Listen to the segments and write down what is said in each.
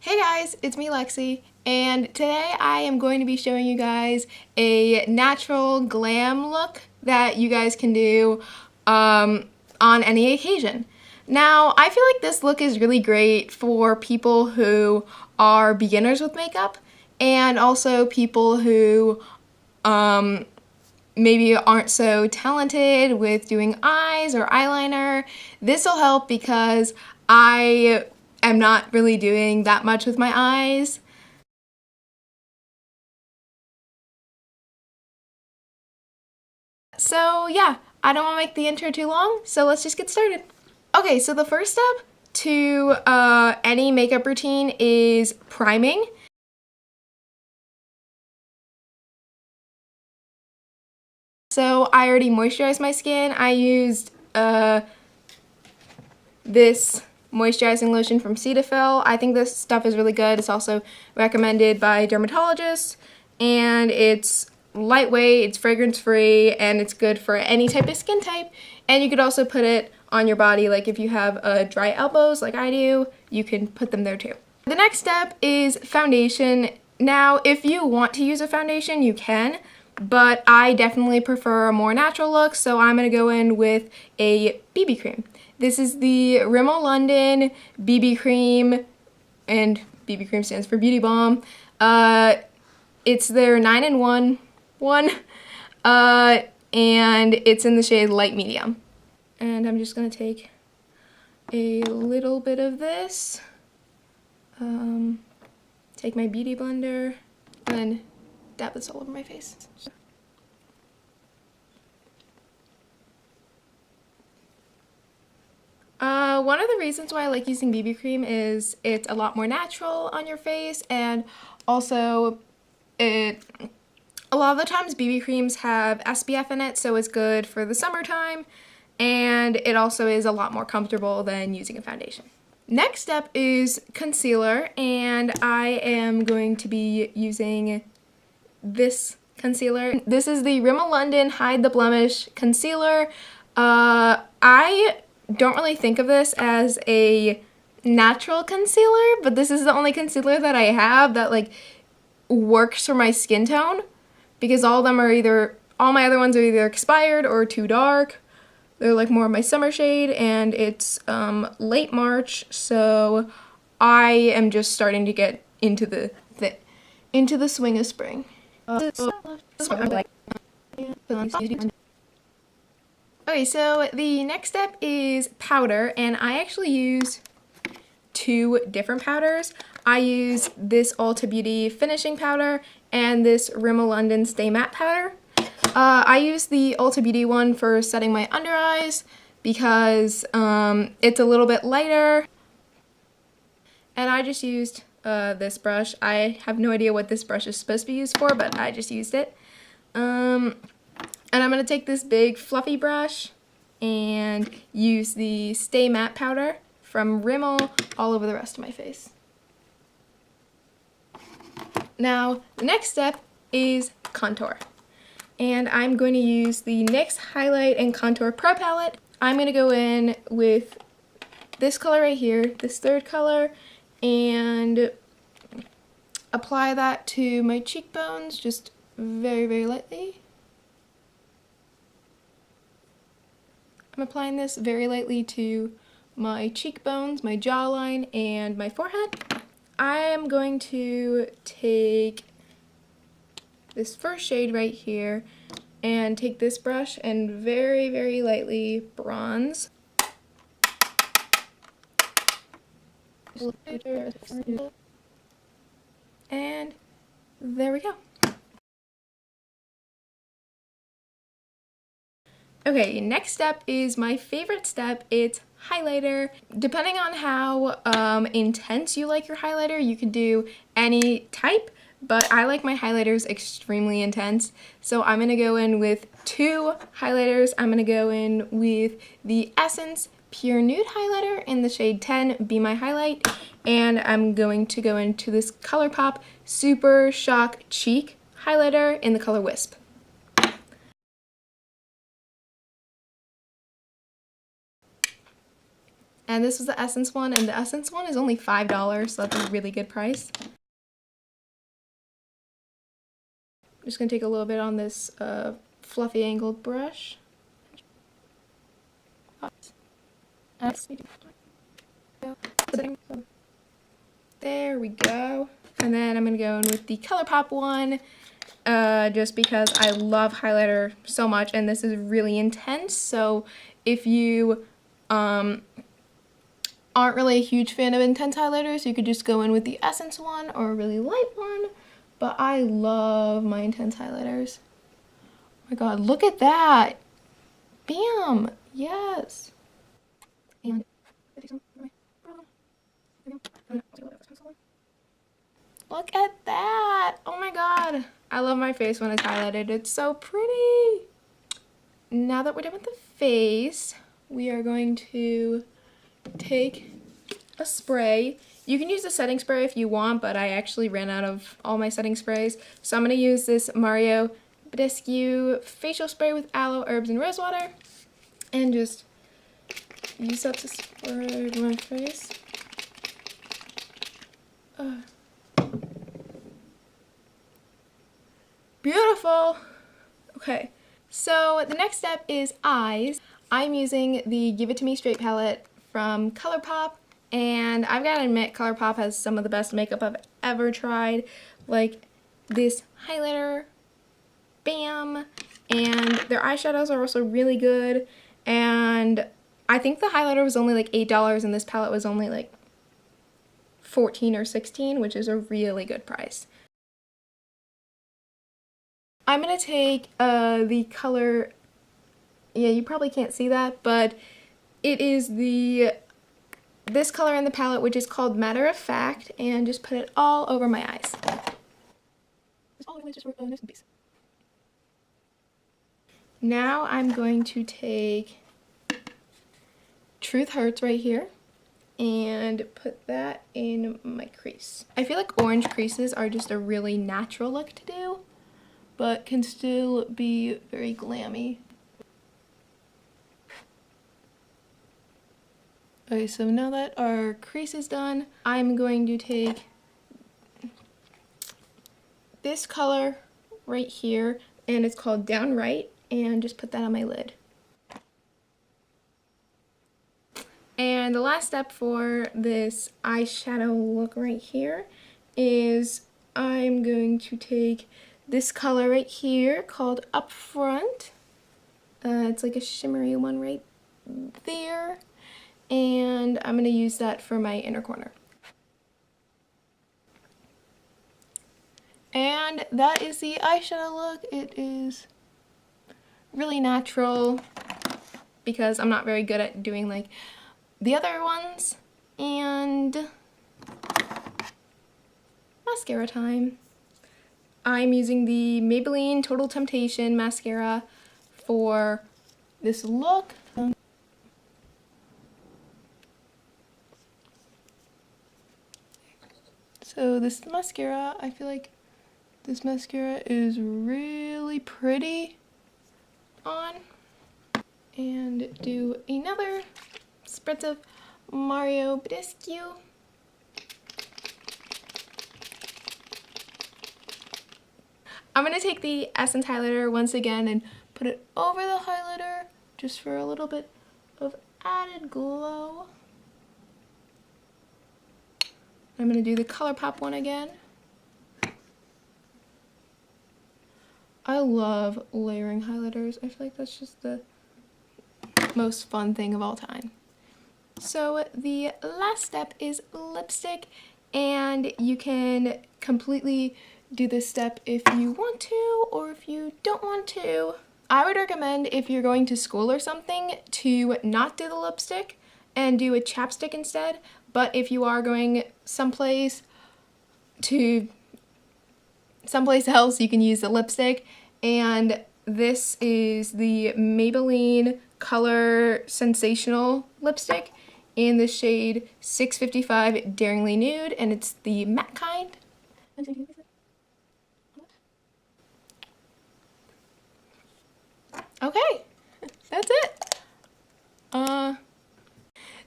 Hey guys, it's me Lexi, and today I am going to be showing you guys a natural glam look that you guys can do on any occasion. Now, I feel like this look is really great for people who are beginners with makeup and also people who maybe aren't so talented with doing eyes or eyeliner. This will help because I am not really doing that much with my eyes. So yeah, I don't want to make the intro too long, so let's just get started. Okay, so the first step to any makeup routine is priming. So I already moisturized my skin. I used this moisturizing lotion from Cetaphil. I think this stuff is really good. It's also recommended by dermatologists, and it's lightweight, it's fragrance free, and it's good for any type of skin type. And you could also put it on your body, like if you have dry elbows like I do, you can put them there too. The next step is foundation. Now, if you want to use a foundation, you can, but I definitely prefer a more natural look, so I'm going to go in with a BB cream. This is the Rimmel London BB cream, and BB cream stands for Beauty Balm. It's their 9-in-1 one, and it's in the shade light medium. And I'm just going to take a little bit of this, take my beauty blender, and dab this all over my face. One of the reasons why I like using BB cream is it's a lot more natural on your face, and also a lot of the times BB creams have SPF in it, so it's good for the summertime, and it also is a lot more comfortable than using a foundation. Next step is concealer, and I am going to be using this concealer. This is the Rimmel London Hide the Blemish Concealer. I don't really think of this as a natural concealer, but this is the only concealer that I have that like works for my skin tone, because all my other ones are either expired or too dark. They're like more of my summer shade, and it's late March, so I am just starting to get into the swing of spring. Okay, so the next step is powder, and I actually use two different powders. I use this Ulta Beauty finishing powder and this Rimmel London Stay Matte powder. I use the Ulta Beauty one for setting my under eyes because it's a little bit lighter, and I just used this brush. I have no idea what this brush is supposed to be used for, but I just used it. And I'm going to take this big fluffy brush and use the Stay Matte powder from Rimmel all over the rest of my face. Now, the next step is contour. And I'm going to use the NYX Highlight and Contour Pro Palette. I'm going to go in with this color right here, this third color, and apply that to my cheekbones just very, very lightly. I'm applying this very lightly to my cheekbones, my jawline, and my forehead. I am going to take this first shade right here and take this brush and very, very lightly bronze. And there we go. Okay, next step is my favorite step. It's highlighter. Depending on how intense you like your highlighter, you can do any type, but I like my highlighters extremely intense. So I'm going to go in with two highlighters. I'm going to go in with the Essence Pure Nude highlighter in the shade 10, Be My Highlight, and I'm going to go into this ColourPop Super Shock Cheek highlighter in the color Wisp. And this was the Essence one, and the Essence one is only $5, so that's a really good price. I'm just going to take a little bit on this fluffy angled brush. There we go. And then I'm going to go in with the ColourPop one, just because I love highlighter so much, and this is really intense. So if you aren't really a huge fan of intense highlighters, you could just go in with the Essence one or a really light one. But I love my intense highlighters. Oh my god, look at that! Bam! Yes! And look at that! Oh my god! I love my face when it's highlighted. It's so pretty! Now that we're done with the face, we are going to take a spray. You can use the setting spray if you want, but I actually ran out of all my setting sprays. So I'm going to use this Mario Badescu facial spray with aloe, herbs, and rosewater. And just use that to spray over my face. Beautiful! Okay, so the next step is eyes. I'm using the Give It To Me Straight palette from ColourPop, and I've got to admit ColourPop has some of the best makeup I've ever tried. Like this highlighter, bam, and their eyeshadows are also really good, and I think the highlighter was only like $8 and this palette was only like $14 or $16, which is a really good price. I'm going to take the color, yeah, you probably can't see that, but it is this color in the palette, which is called Matter of Fact, and just put it all over my eyes. Now I'm going to take Truth Hurts right here and put that in my crease. I feel like orange creases are just a really natural look to do, but can still be very glammy. Okay, so now that our crease is done, I'm going to take this color right here, and it's called Downright, and just put that on my lid. And the last step for this eyeshadow look right here is I'm going to take this color right here called Upfront. It's like a shimmery one right there. And I'm going to use that for my inner corner. And that is the eyeshadow look. It is really natural because I'm not very good at doing like the other ones. And mascara time. I'm using the Maybelline Total Temptation mascara for this look. So this mascara, I feel like this mascara is really pretty on. And do another spritz of Mario Badescu. I'm going to take the Essence highlighter once again and put it over the highlighter just for a little bit of added glow. I'm going to do the ColourPop one again. I love layering highlighters. I feel like that's just the most fun thing of all time. So the last step is lipstick, and you can completely do this step if you want to or if you don't want to. I would recommend, if you're going to school or something, to not do the lipstick and do a chapstick instead. But if you are going someplace else, you can use the lipstick. And this is the Maybelline Color Sensational lipstick in the shade 655 Daringly Nude, and it's the matte kind. Okay, that's it.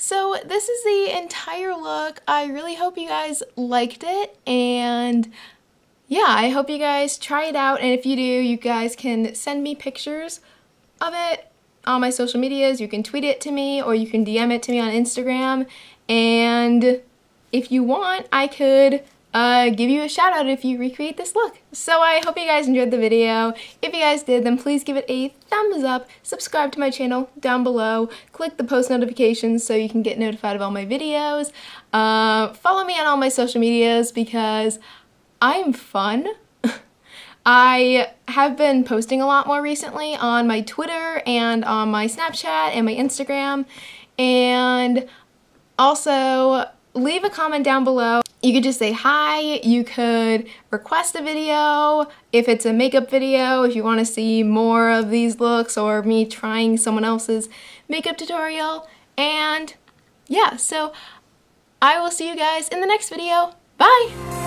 So this is the entire look. I really hope you guys liked it, and yeah, I hope you guys try it out, and if you do, you guys can send me pictures of it on my social medias. You can tweet it to me, or you can DM it to me on Instagram, and if you want, I could give you a shout out if you recreate this look. So I hope you guys enjoyed the video. If you guys did, then please give it a thumbs up, subscribe to my channel down below, click the post notifications so you can get notified of all my videos. Follow me on all my social medias because I'm fun. I have been posting a lot more recently on my Twitter and on my Snapchat and my Instagram, and also leave a comment down below. You could just say hi, you could request a video if it's a makeup video, if you want to see more of these looks or me trying someone else's makeup tutorial, and yeah, so I will see you guys in the next video. Bye!